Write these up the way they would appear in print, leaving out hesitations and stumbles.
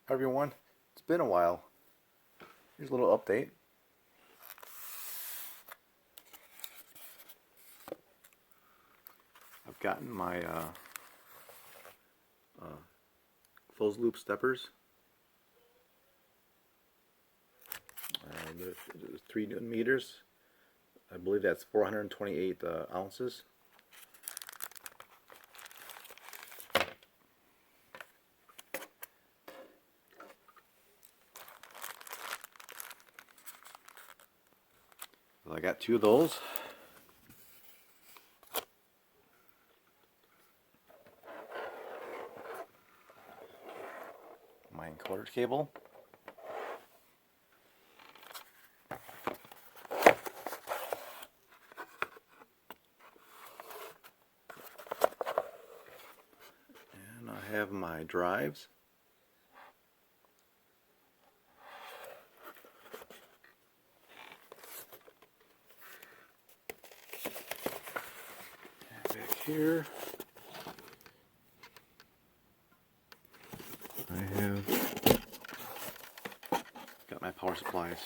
Hi everyone, it's been a while. Here's a little update. I've gotten my closed loop steppers. There's 3 Newton meters. I believe that's 428 ounces. Well, I got 2 of those. My encoder cable. And I have my drives. And back here I have got my power supplies.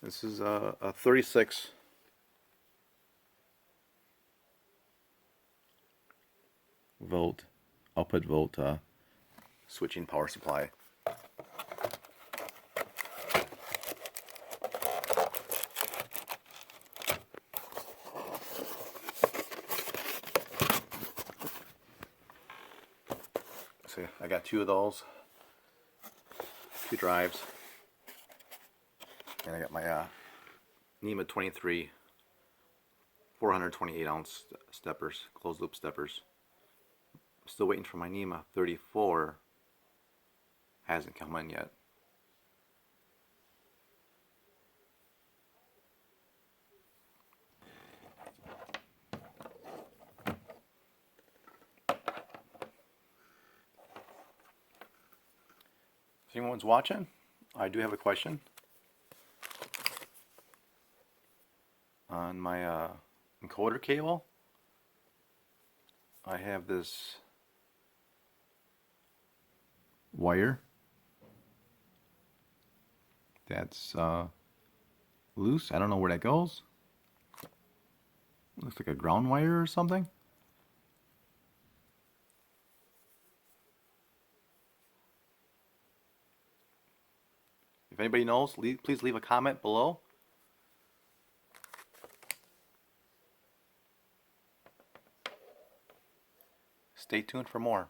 This is a 36 volt output volt switching power supply. So I got 2 of those, 2 drives, and I got my Nema 23 428 ounce steppers, closed loop steppers. I'm still waiting for my Nema 34. Hasn't come in yet. If anyone's watching, I do have a question. On my encoder cable, I have this wire that's loose. I don't know where that goes. Looks like a ground wire or something. If anybody knows, please leave a comment below. Stay tuned for more.